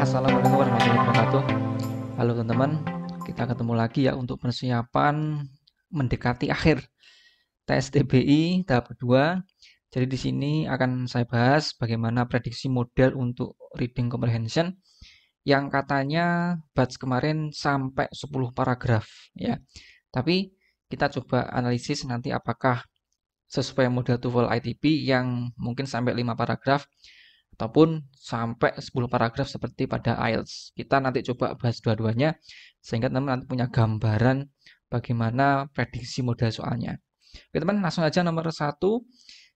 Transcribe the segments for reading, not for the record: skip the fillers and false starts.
Assalamualaikum warahmatullahi wabarakatuh. Halo teman-teman, kita ketemu lagi ya untuk persiapan mendekati akhir tes TBI tahap kedua. Jadi di sini akan saya bahas bagaimana prediksi model untuk reading comprehension yang katanya batch kemarin sampai 10 paragraf ya. Tapi kita coba analisis nanti apakah sesuai model TOEFL ITP yang mungkin sampai 5 paragraf ataupun sampai 10 paragraf seperti pada IELTS. Kita nanti coba bahas dua-duanya sehingga teman nanti punya gambaran bagaimana prediksi model soalnya. Oke teman, langsung aja nomor 1.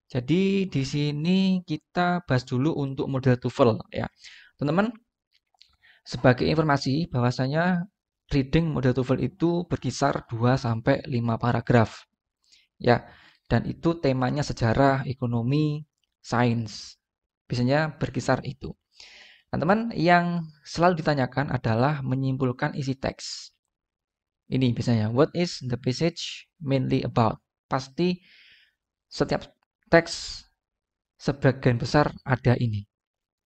Jadi di sini kita bahas dulu untuk model TOEFL ya. Teman-teman, sebagai informasi bahwasanya reading model TOEFL itu berkisar 2 sampai 5 paragraf. Ya, dan itu temanya sejarah, ekonomi, sains. Biasanya berkisar itu. Nah, teman, yang selalu ditanyakan adalah menyimpulkan isi teks. Ini biasanya, what is the passage mainly about? Pasti setiap teks sebagian besar ada ini.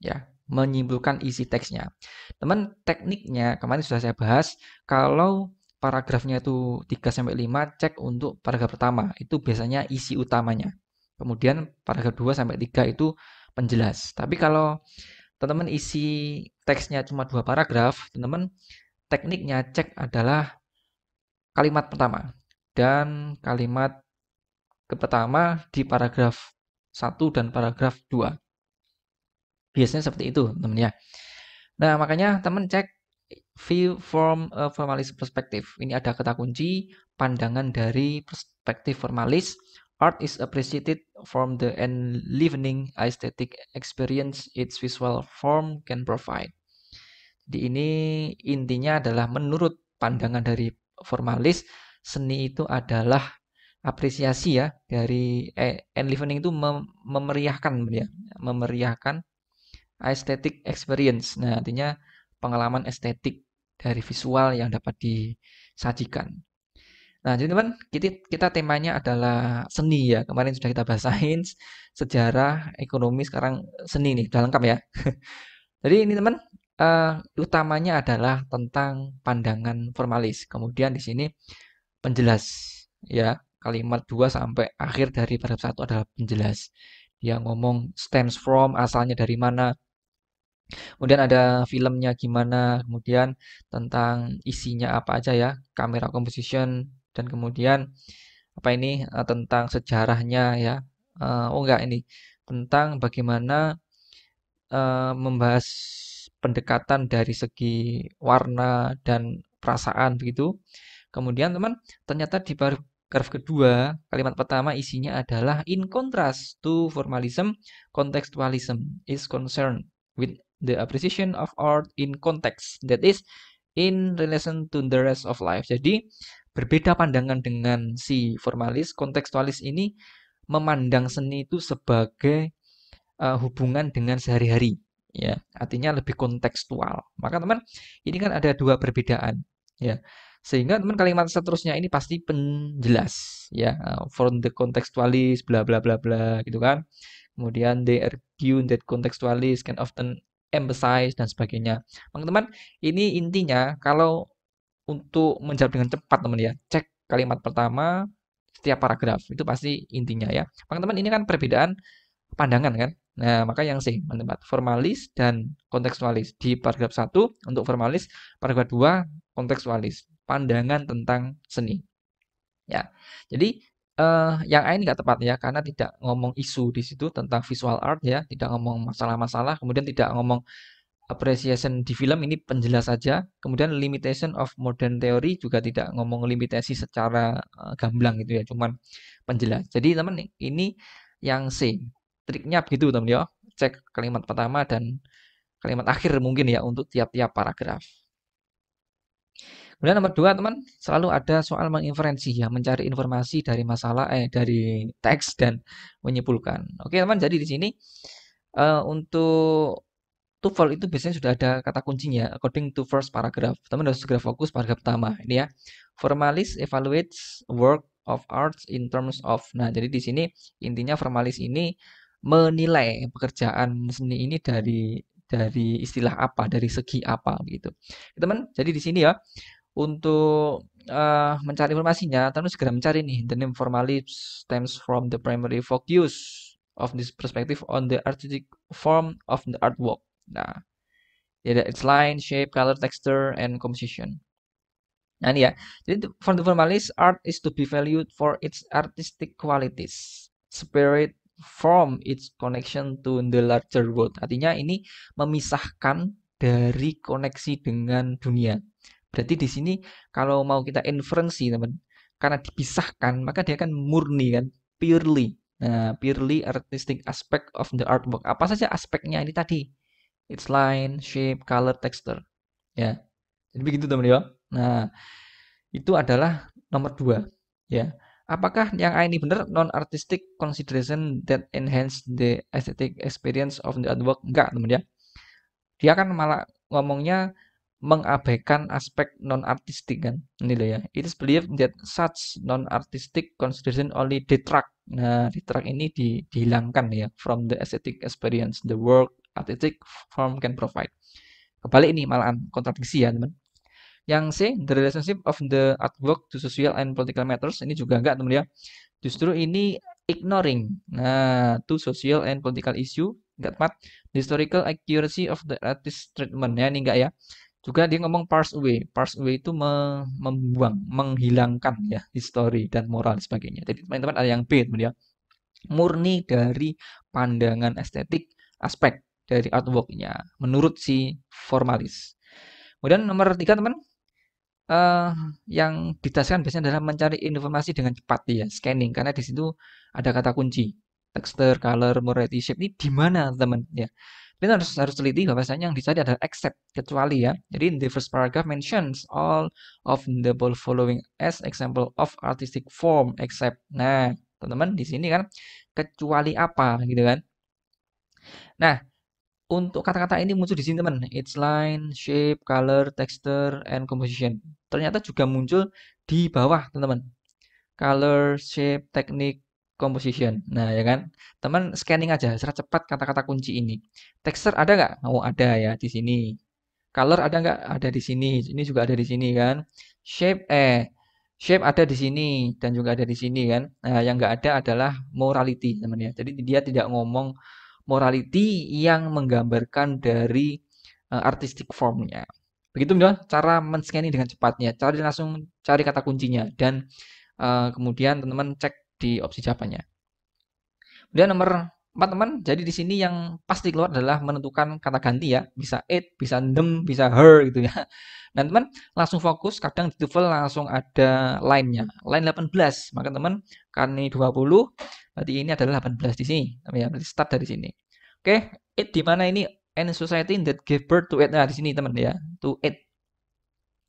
Ya, menyimpulkan isi teksnya. Teman, tekniknya kemarin sudah saya bahas, kalau paragrafnya itu 3 sampai 5, cek untuk paragraf pertama. Itu biasanya isi utamanya. Kemudian paragraf 2 sampai 3 itu penjelas. Tapi kalau teman-teman isi teksnya cuma 2 paragraf, teman-teman tekniknya cek adalah kalimat pertama dan kalimat pertama di paragraf 1 dan paragraf 2. Biasanya seperti itu, teman ya. Nah, makanya teman cek view from a formalist perspective. Ini ada kata kunci, pandangan dari perspektif formalis. Art is appreciated from the enlivening aesthetic experience its visual form can provide. Di ini intinya adalah menurut pandangan dari formalis, seni itu adalah apresiasi ya dari enlivening itu memeriahkan ya, memeriahkan aesthetic experience. Nah, artinya pengalaman estetik dari visual yang dapat disajikan. Nah, jadi teman, kita temanya adalah seni ya. Kemarin sudah kita bahas sains, sejarah, ekonomi, sekarang seni nih, udah lengkap ya. Jadi ini teman, utamanya adalah tentang pandangan formalis. Kemudian di sini penjelas ya. Kalimat 2 sampai akhir dari paragraf 1 adalah penjelas. Dia ngomong stems from, asalnya dari mana. Kemudian ada filmnya gimana, kemudian tentang isinya apa aja ya, kamera composition, dan kemudian apa ini tentang sejarahnya ya. Oh enggak ini tentang bagaimana membahas pendekatan dari segi warna dan perasaan begitu. Kemudian teman, ternyata di paragraf kedua, kalimat pertama isinya adalah in contrast to formalism, contextualism is concerned with the appreciation of art in context, that is in relation to the rest of life. Jadi berbeda pandangan dengan si formalis, kontekstualis ini memandang seni itu sebagai hubungan dengan sehari-hari ya, artinya lebih kontekstual. Maka teman, ini kan ada dua perbedaan ya. Sehingga teman kalimat seterusnya ini pasti penjelas ya, from the contextualist bla bla bla bla gitu kan. Kemudian they argue that contextualist can often emphasize dan sebagainya. Teman-teman, ini intinya kalau untuk menjawab dengan cepat teman ya, cek kalimat pertama setiap paragraf itu pasti intinya ya. Teman-teman, ini kan perbedaan pandangan kan. Nah, maka yang C mentempat formalis dan kontekstualis. Di paragraf 1 untuk formalis, paragraf 2 kontekstualis. Pandangan tentang seni. Ya. Jadi yang A ini nggak tepat ya karena tidak ngomong isu di situ tentang visual art ya, tidak ngomong masalah-masalah, kemudian tidak ngomong appreciation di film, ini penjelas saja. Kemudian limitation of modern theory juga tidak ngomong limitasi secara gamblang gitu ya, cuman penjelas. Jadi teman, ini yang C. Triknya begitu teman ya. Cek kalimat pertama dan kalimat akhir mungkin ya untuk tiap-tiap paragraf. Kemudian nomor 2 teman, selalu ada soal menginferensi ya, mencari informasi dari masalah dari teks dan menyimpulkan. Oke teman, jadi di sini untuk TOEFL itu biasanya sudah ada kata kuncinya according to first paragraph. Teman harus segera fokus paragraf pertama ini ya. Formalis evaluates work of arts in terms of. Nah, jadi di sini intinya formalis ini menilai pekerjaan seni ini dari istilah apa, dari segi apa gitu. Teman, jadi di sini ya untuk mencari informasinya, teman segera mencari nih the name formally stems from the primary focus of this perspective on the artistic form of the artwork. Nah, ya ada its line, shape, color, texture, and composition. Nah ini ya, jadi for the formalist, art is to be valued for its artistic qualities, separate from its connection to the larger world. Artinya ini memisahkan dari koneksi dengan dunia. Berarti di sini kalau mau kita inferensi teman, karena dipisahkan maka dia akan murni kan, purely. Nah, purely artistic aspect of the artwork. Apa saja aspeknya ini tadi? Its line, shape, color, texture. Ya, jadi begitu teman ya. Nah, itu adalah nomor 2 ya. Apakah yang A ini benar non artistic consideration that enhance the aesthetic experience of the artwork? Enggak, teman ya. Dia kan malah ngomongnya mengabaikan aspek non artistik kan. Ini loh ya. It is believed that such non artistic consideration only detract. Nah, detract ini dihilangkan ya from the aesthetic experience the work artistic form can provide. Kebalik ini malahan kontradiksi ya, teman. Yang C, the relationship of the artwork to social and political matters. Ini juga enggak teman ya. Justru ini ignoring. Nah, to social and political issue. Enggak tepat. The historical accuracy of the artist treatment. Ya, ini enggak ya. Juga dia ngomong pass away. Pass away itu membuang, menghilangkan ya history dan moral dan sebagainya. Jadi teman-teman ada yang B teman ya. Murni dari pandangan estetik aspek dari artworknya menurut si formalis. Kemudian nomor 3 teman, yang didasarkan biasanya adalah mencari informasi dengan cepat ya, scanning karena di situ ada kata kunci texture, color, morality, shape ini di mana teman ya. Kita harus teliti bahwasanya yang dicari adalah except kecuali ya. Jadi in the first paragraph mentions all of the following as example of artistic form except. Nah, teman-teman di sini kan kecuali apa gitu kan. Nah, untuk kata-kata ini muncul di sini teman, its line, shape, color, texture, and composition. Ternyata juga muncul di bawah teman-teman. Color, shape, technique, composition. Nah ya kan, teman scanning aja secara cepat kata-kata kunci ini. Texture ada nggak? Oh ada ya di sini. Color ada nggak? Ada di sini. Ini juga ada di sini kan. Shape ada di sini dan juga ada di sini kan. Nah yang nggak ada adalah morality teman ya. Jadi dia tidak ngomong morality yang menggambarkan dari artistic formnya. Begitu ya cara men-scanning dengan cepatnya. Cari langsung cari kata kuncinya dan kemudian teman-teman cek di opsi jawabannya. Kemudian nomor 4 teman, jadi di sini yang pasti keluar adalah menentukan kata ganti ya. Bisa it, bisa them, bisa her gitu ya. Nah teman langsung fokus, kadang di TOEFL langsung ada line-nya. Line 18, maka teman karena ini 20, berarti ini adalah 18 di sini. Ya, berarti start dari sini. Oke, it di mana ini? And society that gave birth to it. Nah di sini teman ya, to it.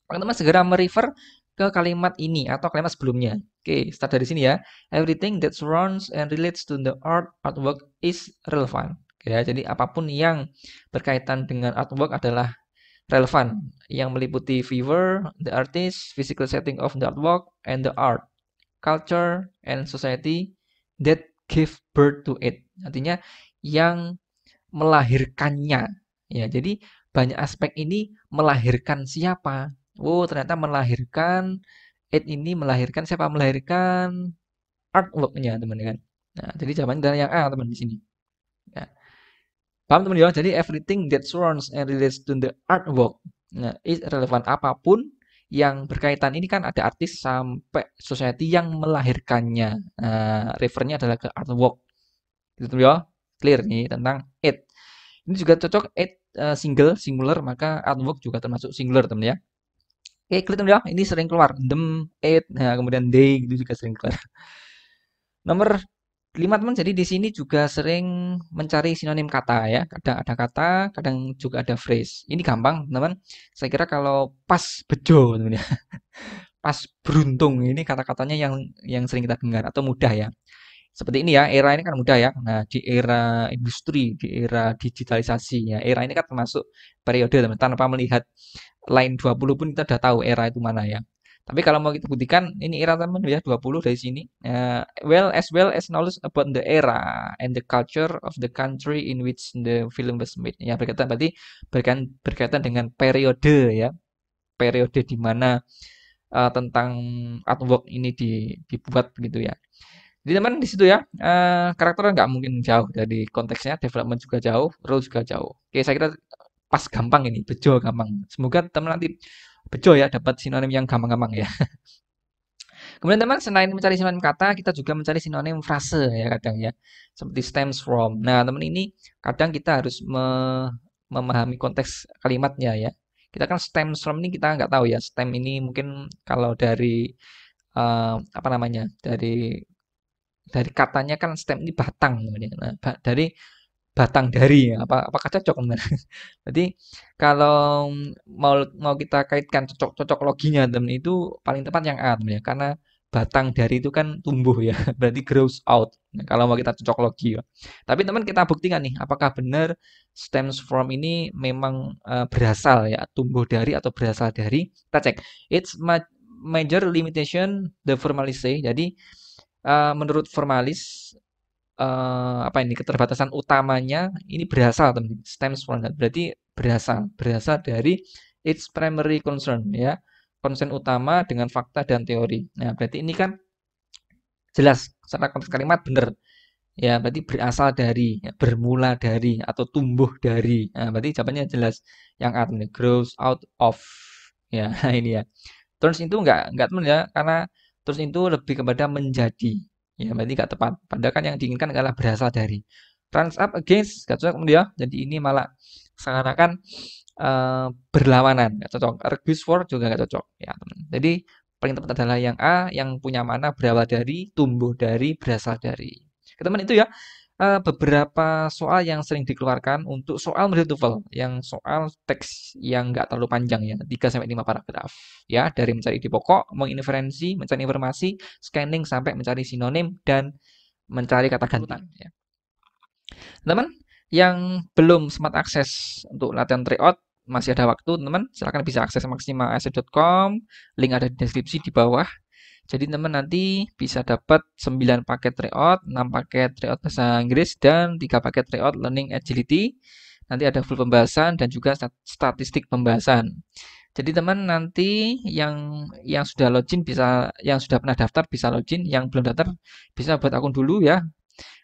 Teman-teman segera merefer ke kalimat ini atau kalimat sebelumnya. Oke, start dari sini ya. Everything that surrounds and relates to the artwork is relevant. Oke, ya, jadi apapun yang berkaitan dengan artwork adalah relevan. Yang meliputi viewer, the artist, physical setting of the artwork, and the art, culture, and society that give birth to it. Artinya yang melahirkannya. Ya, jadi banyak aspek ini melahirkan siapa? Oh, ternyata melahirkan ini melahirkan siapa? Melahirkan artwork-nya, teman-teman. Nah, jadi jawabannya adalah yang A, teman di sini. Ya. Paham, teman ya? Jadi everything that surrounds and relates to the artwork. Nah, is relevan apapun yang berkaitan ini kan ada artis sampai society yang melahirkannya. Nah, refernya adalah ke artwork. Gitu ya. Clear nih tentang it. Ini juga cocok it singular, maka artwork juga termasuk singular, teman ya. Oke, kelihatan ya, ini sering keluar. Them, it, nah kemudian they, itu juga sering keluar. Nomor 5 teman, jadi di sini juga sering mencari sinonim kata ya. Kadang ada kata, kadang juga ada phrase. Ini gampang teman. Saya kira kalau pas bejo teman ya. Pas beruntung ini kata-katanya yang sering kita dengar atau mudah ya. Seperti ini ya, era ini kan mudah ya. Nah, di era industri, di era digitalisasi ya. Era ini kan termasuk periode teman, tanpa melihat line 20 pun kita udah tahu era itu mana ya. Tapi kalau mau kita buktikan, ini era teman ya 20 dari sini. Well as knowledge about the era and the culture of the country in which the film was made. Ya, berkaitan berarti berkaitan dengan periode ya, periode di mana tentang artwork ini dibuat begitu ya. Jadi teman di situ ya, karakternya nggak mungkin jauh dari konteksnya, development juga jauh, role juga jauh. Oke, saya kira pas gampang ini, bejo gampang. Semoga teman nanti bejo ya, dapat sinonim yang gampang-gampang ya. Kemudian teman selain mencari sinonim kata, kita juga mencari sinonim frase ya kadang ya. Seperti stems from. Nah, teman ini kadang kita harus memahami konteks kalimatnya ya. Kita kan stems from ini kita nggak tahu ya. Stem ini mungkin kalau dari apa namanya? Dari katanya kan stem ini batang namanya. Nah, dari batang dari apakah cocok teman? Berarti kalau mau mau kita kaitkan cocok loginya teman itu paling tepat yang A teman ya. Karena batang dari itu kan tumbuh ya, berarti grows out. Nah, kalau mau kita cocok logi ya. Tapi teman kita buktikan nih, apakah benar stems from ini memang berasal ya, tumbuh dari atau berasal dari? Kita cek. It's major limitation the formalise. Jadi menurut formalis apa ini keterbatasan utamanya ini berasal teman stems from that. Berarti berasal dari its primary concern ya, concern utama dengan fakta dan teori. Nah, berarti ini kan jelas secara konteks kalimat benar ya, berarti berasal dari ya, bermula dari atau tumbuh dari. Nah, berarti jawabannya jelas yang A teman, grows out of ya. Ini ya, turns itu enggak teman ya, karena turns itu lebih kepada menjadi ya, berarti nggak tepat, padahal kan yang diinginkan adalah berasal dari. Runs up against nggak cocok teman ya, jadi ini malah seakan-akan berlawanan, nggak cocok. Argues for juga nggak cocok ya teman. Jadi paling tepat adalah yang A, yang punya makna berawal dari, tumbuh dari, berasal dari. Oke, teman itu ya beberapa soal yang sering dikeluarkan untuk soal model TOEFL, yang soal teks yang nggak terlalu panjang ya, 3 sampai 5 paragraf. Ya, dari mencari ide pokok, menginferensi, mencari informasi, scanning sampai mencari sinonim dan mencari kata ganti ya. Teman yang belum sempat akses untuk latihan tryout, masih ada waktu teman, silakan bisa akses maksimalasset.com, link ada di deskripsi di bawah. Jadi teman nanti bisa dapat 9 paket tryout, 6 paket tryout bahasa Inggris, dan 3 paket tryout learning agility. Nanti ada full pembahasan dan juga statistik pembahasan. Jadi teman nanti yang sudah login bisa, yang sudah pernah daftar bisa login, yang belum daftar bisa buat akun dulu ya.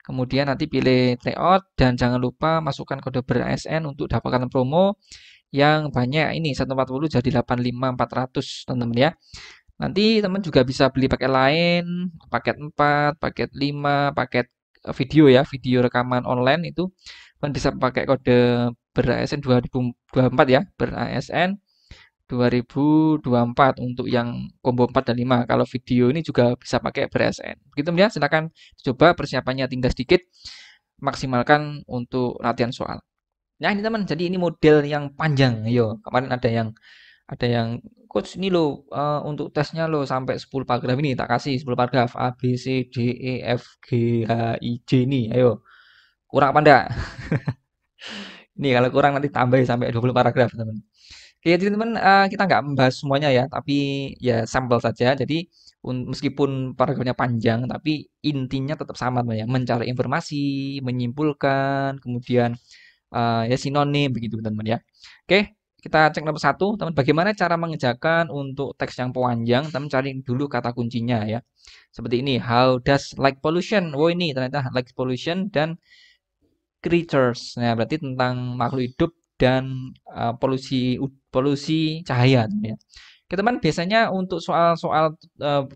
Kemudian nanti pilih tryout dan jangan lupa masukkan kode ber-ASN untuk dapatkan promo yang banyak ini 140 jadi 85400 teman-teman ya. Nanti teman juga bisa beli paket lain, paket 4, paket 5, paket video ya, video rekaman online itu teman bisa pakai kode ber-ASN 2024 ya, ber-ASN 2024 untuk yang combo 4 dan 5. Kalau video ini juga bisa pakai ber-ASN. Begitu ya, silakan coba, persiapannya tinggal sedikit, maksimalkan untuk latihan soal. Nah, ini teman, jadi ini model yang panjang. Ayo, kemarin ada yang coach ini loh untuk tesnya loh sampai 10 paragraf ini tak kasih 10 paragraf A B C D E F G H I J ini. Ayo. Kurang apa enggak? Ini kalau kurang nanti tambahin sampai 20 paragraf, teman. Oke, jadi teman kita nggak membahas semuanya ya, tapi ya sampel saja. Jadi meskipun paragrafnya panjang, tapi intinya tetap sama teman ya, mencari informasi, menyimpulkan, kemudian ya sinonim begitu teman ya. Oke, kita cek nomor 1, teman. Bagaimana cara mengerjakan untuk teks yang panjang? Teman cari dulu kata kuncinya ya. Seperti ini, how does light pollution? Oh ini ternyata light pollution dan creatures. Nah, berarti tentang makhluk hidup dan polusi polusi cahaya teman ya. Oke, teman, biasanya untuk soal-soal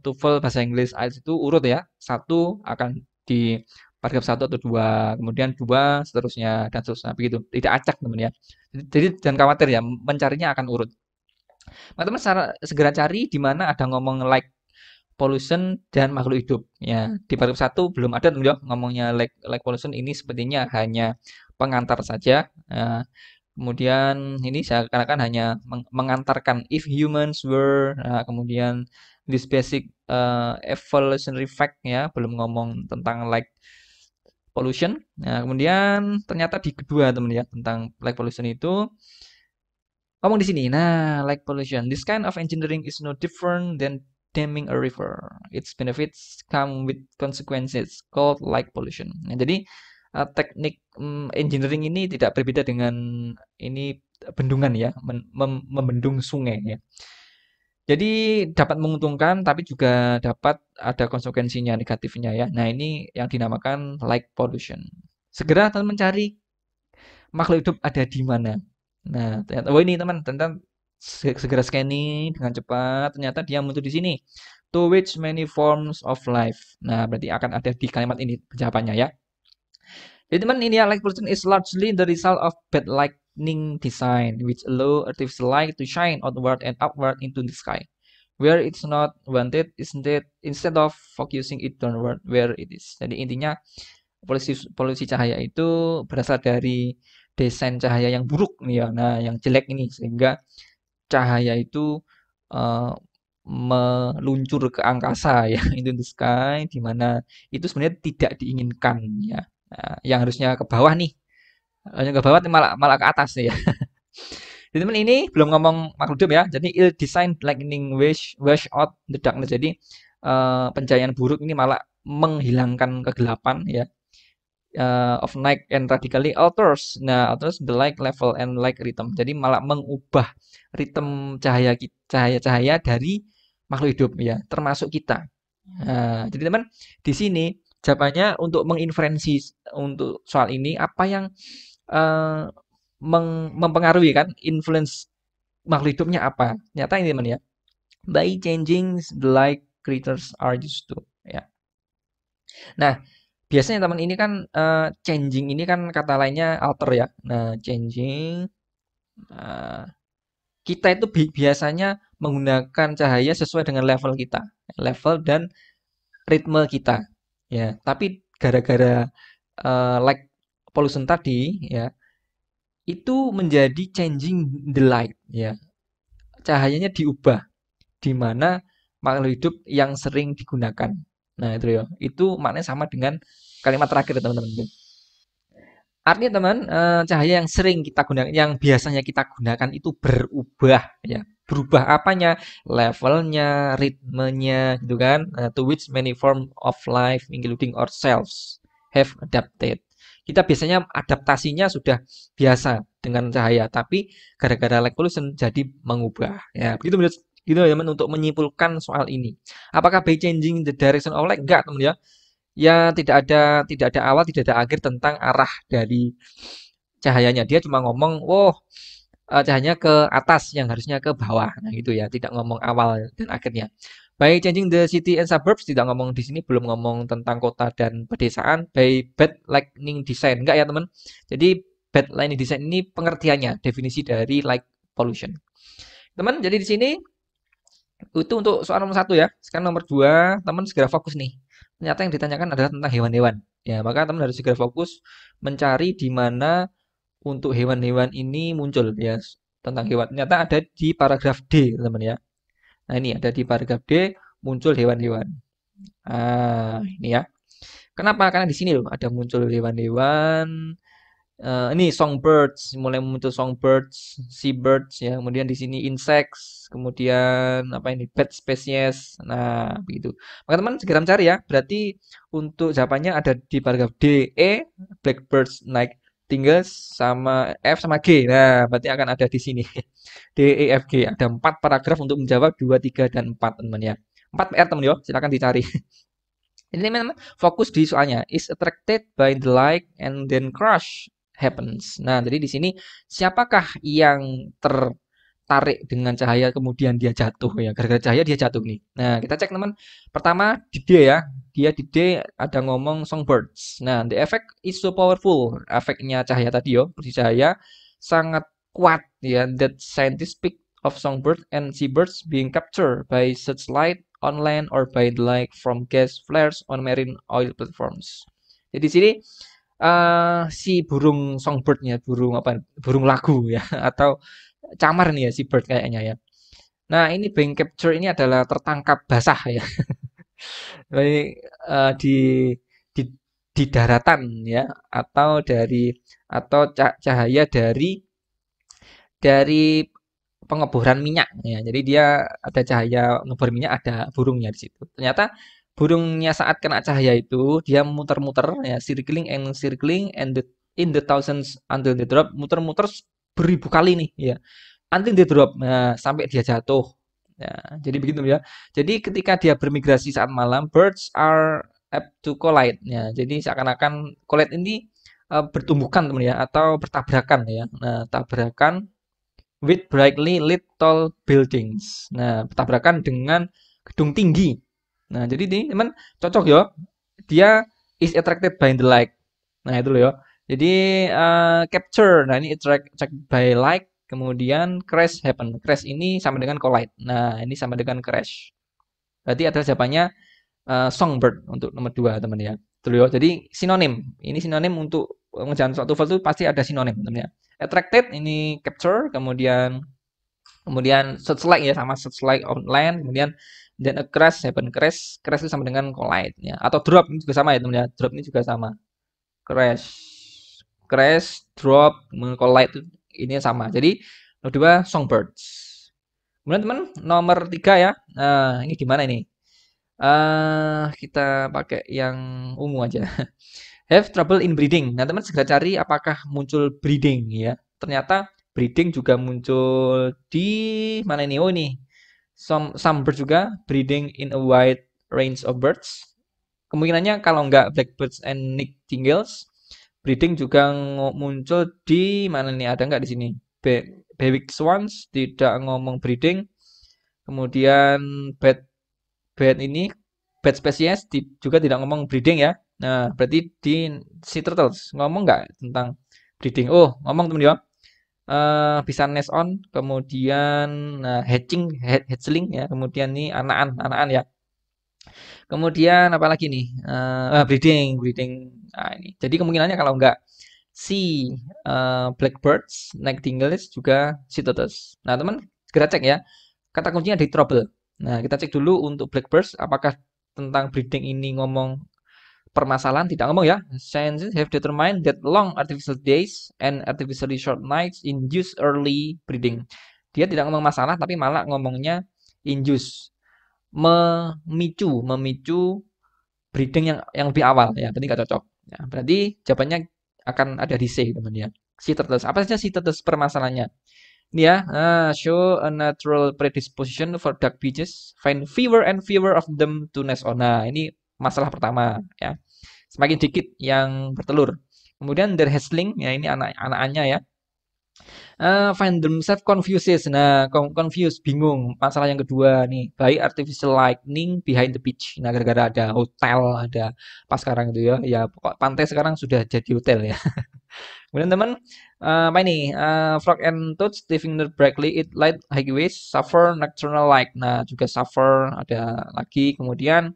TOEFL bahasa Inggris IELTS itu urut ya. Satu akan di paragraf 1 atau 2, kemudian 2 seterusnya dan seterusnya begitu. Tidak acak teman ya. Jadi jangan khawatir ya, mencarinya akan urut. Teman-teman segera cari di mana ada ngomong like pollution dan makhluk hidup. Ya, di paragraf 1 belum ada teman ya ngomongnya like pollution, ini sepertinya hanya pengantar saja. Kemudian ini seakan-akan hanya mengantarkan if humans were, kemudian this basic evolutionary fact ya, belum ngomong tentang like pollution. Nah, kemudian ternyata di kedua teman ya tentang like pollution itu ngomong di sini. Nah, light pollution. This kind of engineering is no different than damming a river. Its benefits come with consequences called light pollution. Nah, jadi teknik engineering ini tidak berbeda dengan ini bendungan ya, membendung sungai ya. Jadi dapat menguntungkan tapi juga dapat ada konsekuensinya negatifnya ya. Nah, ini yang dinamakan light pollution. Segera teman mencari makhluk hidup ada di mana. Nah, ternyata oh ini teman, tentang segera scanning dengan cepat, ternyata dia muncul di sini. To which many forms of life. Nah, berarti akan ada di kalimat ini jawabannya ya. Jadi teman, ini ya, light pollution is largely the result of bad lightning design, which allow artificial light to shine outward and upward into the sky, where it's not wanted, instead of focusing it downward where it is. Jadi intinya polusi cahaya itu berasal dari desain cahaya yang buruk nih ya, nah yang jelek ini, sehingga cahaya itu uh, meluncur ke angkasa ya, into the sky, di mana itu sebenarnya tidak diinginkan ya. Nah, yang harusnya ke bawah nih, hanya ke bawah malah malah ke atas nih ya. Jadi teman, ini belum ngomong makhluk hidup ya. Jadi ill design lightning wash out the darkness. Jadi pencahayaan buruk ini malah menghilangkan kegelapan ya. Of night and radically alters. Nah, alters the light level and light rhythm. Jadi malah mengubah ritme cahaya-cahaya dari makhluk hidup ya, termasuk kita. Nah, jadi teman, di sini jawabannya untuk menginferensi untuk soal ini apa yang eh, mempengaruhi kan, influence makhluk hidupnya apa? Ternyata ini teman ya, by changing the light creatures are used to ya. Nah, biasanya teman ini kan changing ini kan kata lainnya alter ya. Nah, changing kita itu biasanya menggunakan cahaya sesuai dengan level kita, level dan ritme kita ya. Tapi gara-gara light pollution tadi ya, itu menjadi changing the light ya. Cahayanya diubah di mana makhluk hidup yang sering digunakan. Nah, itu ya. Itu maknanya sama dengan kalimat terakhir teman-teman. Artinya teman, cahaya yang sering kita gunakan, yang biasanya kita gunakan itu berubah ya. Berubah apanya? Levelnya, ritmenya gitu kan. To which many form of life including ourselves have adapted. Kita biasanya adaptasinya sudah biasa dengan cahaya, tapi gara-gara light pollution jadi mengubah. Ya, begitu gitu ya teman, untuk menyimpulkan soal ini. Apakah by changing the direction of light? Enggak, teman ya. Ya tidak ada awal, tidak ada akhir tentang arah dari cahayanya. Dia cuma ngomong, "Oh, cahayanya ke atas yang harusnya ke bawah." Nah, gitu ya, tidak ngomong awal dan akhirnya. By changing the city and suburbs, tidak ngomong di sini, belum ngomong tentang kota dan pedesaan. By bad lightning design, enggak ya, teman. Jadi bad lightning design ini pengertiannya, definisi dari light pollution. Teman, jadi di sini itu untuk soal nomor 1 ya. Sekarang nomor 2, teman segera fokus nih. Ternyata yang ditanyakan adalah tentang hewan-hewan. Ya, maka teman harus segera fokus mencari di mana untuk hewan-hewan ini muncul ya, tentang hewan. Ternyata ada di paragraf D, teman ya. Nah, ini ada di paragraf D muncul hewan-hewan. Ah, ini ya. Kenapa? Karena di sini loh ada muncul hewan-hewan. Ini songbirds, mulai muncul songbirds, seabirds ya, kemudian di sini insects, kemudian apa ini, bat species. Nah, begitu. Maka teman segera mencari ya. Berarti untuk jawabannya ada di paragraf D, E, blackbirds naik tinggal sama F sama G. Nah, berarti akan ada di sini. D, E, F, G. Ada 4 paragraf untuk menjawab 2, 3, dan 4 teman ya. 4 PR teman ya, silakan dicari. Ini teman-teman fokus di soalnya, is attracted by the light and then crush happens. Nah, jadi di sini siapakah yang tertarik dengan cahaya kemudian dia jatuh ya? Gara-gara cahaya dia jatuh nih. Nah, kita cek teman. Pertama di D ya. Dia di D ada ngomong songbirds. Nah, the effect is so powerful. Efeknya cahaya tadi yo, posisi cahaya sangat kuat ya. That scientists speak of songbirds and seabirds being captured by such light on land or by the light from gas flares on marine oil platforms. Jadi di sini si burung songbird-nya, burung apa? Burung lagu ya atau camar nih ya si bird kayaknya ya. Nah, ini being capture ini adalah tertangkap basah ya. Jadi di di di daratan ya, atau dari atau cahaya dari pengeboran minyak ya. Jadi dia ada cahaya ngebor minyak, ada burungnya di situ. Ternyata burungnya saat kena cahaya itu dia muter-muter ya, circling and in the thousands until they drop, muter-muter beribu kali nih ya. Until they drop. Nah, sampai dia jatuh. Ya, jadi begitu ya. Jadi ketika dia bermigrasi saat malam, birds are apt to collide. Ya, jadi seakan-akan collide ini bertumbukan teman ya, atau bertabrakan ya. Nah, tabrakan with brightly lit tall buildings. Nah, bertabrakan dengan gedung tinggi. Nah, jadi ini teman cocok ya. Dia is attracted by the light. Nah, itu loh ya. Jadi capture. Nah, ini attracted by light. Kemudian crash happen. Crash ini sama dengan collide. Nah, ini sama dengan crash. Berarti ada jawabannya songbird untuk nomor 2, teman ya. Itu loh ya. Jadi sinonim. Ini sinonim untuk mengerjakan suatu TOEFL itu pasti ada sinonim, teman ya. Attracted ini capture, kemudian searchlight ya, sama searchlight on land, kemudian dan a crash happen. Crash itu sama dengan collide ya, atau drop ini juga sama ya teman ya. Drop ini juga sama, crash drop, kemudian collide itu ini sama. Jadi nomor 2 songbirds. Kemudian teman nomor 3 ya. Nah, ini gimana ini? Kita pakai yang ungu aja. Have trouble in breeding. Nah, teman segera cari apakah muncul breeding ya. Ternyata breeding juga muncul di mana ini? Oh ini. Some birds juga breeding in a wide range of birds. Kemungkinannya kalau nggak blackbirds and nightingales, breeding juga muncul di mana nih? Ada nggak di sini? Bewick swans tidak ngomong breeding. Kemudian ini bad species juga tidak ngomong breeding ya. Nah, berarti di sea turtles ngomong nggak tentang breeding? Oh, ngomong teman ya. Bisa nest on, kemudian hatchling ya, kemudian nih anakan ya. Kemudian apa lagi nih? Breeding. Nah, ini. Jadi kemungkinannya kalau nggak si blackbirds, nightingales juga sea turtles. Nah, teman segera cek ya. Kata kuncinya di trouble. Nah, kita cek dulu untuk blackbirds apakah tentang breeding ini ngomong permasalahan, tidak ngomong ya. Scientists have determined that long artificial days and artificially short nights induce early breeding. Dia tidak ngomong masalah tapi malah ngomongnya induce, memicu breeding yang lebih awal ya. Berarti nggak cocok. Ya, berarti jawabannya akan ada di C teman ya. Sea turtles. Apa saja sea turtles permasalahannya? Ini ya, show a natural predisposition for dark beaches, find fewer and fewer of them to nest on. Nah, ini masalah pertama ya. Semakin dikit yang bertelur. Kemudian their hatchling, ya ini anak-anaknya ya. Find themselves confused. Nah, confused, bingung. Masalah yang kedua nih, by artificial lightning behind the beach. Nah, gara-gara ada hotel, ada pas sekarang itu ya. Ya, pokok pantai sekarang sudah jadi hotel ya. Kemudian teman, apa ini? Frog and Toad living brightly it light highways suffer nocturnal light. Nah, juga suffer ada lagi. Kemudian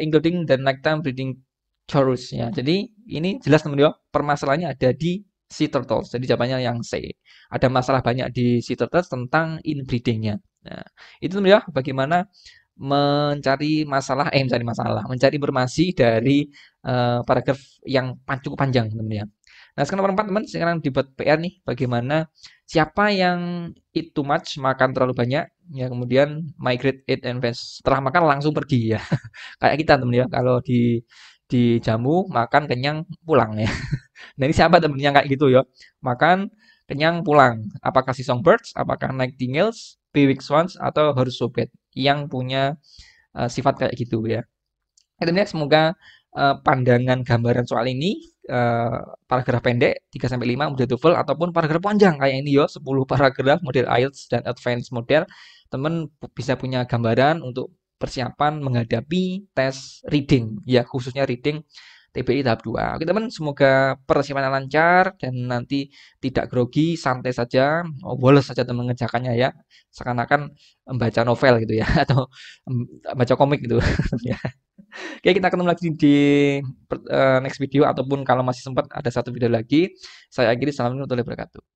including the nighttime breeding chorus ya. Jadi ini jelas teman ya, permasalahannya ada di sea turtles. Jadi jawabannya yang C. Ada masalah banyak di sea turtles tentang inbreedingnya. Nah, itu teman ya, bagaimana mencari informasi dari paragraf yang cukup panjang teman ya. Nah, sekarang nomor 4 teman, sekarang dibuat PR nih, bagaimana siapa yang eat too much, makan terlalu banyak, ya kemudian migrate, eat and vanish. Setelah makan langsung pergi ya. Kayak kita teman ya, kalau di jamu makan kenyang pulang ya. Nah, ini siapa teman yang kayak gitu ya? Makan kenyang pulang. Apakah si songbirds, apakah nightingales, bewick swans atau horsebit yang punya sifat kayak gitu ya. Tentunya semoga pandangan gambaran soal ini paragraf pendek 3-5 model TOEFL ataupun paragraf panjang kayak ini ya 10 paragraf model IELTS dan advanced model, teman bisa punya gambaran untuk persiapan menghadapi tes reading ya, khususnya reading TBI tahap 2. Oke teman, semoga persiapannya lancar dan nanti tidak grogi, santai saja, bolos saja teman mengerjakannya ya, seakan-akan membaca novel gitu ya atau baca komik gitu ya. Oke, kita ketemu lagi di next video ataupun kalau masih sempat ada satu video lagi. Saya akhiri, assalamualaikum warahmatullahi wabarakatuh.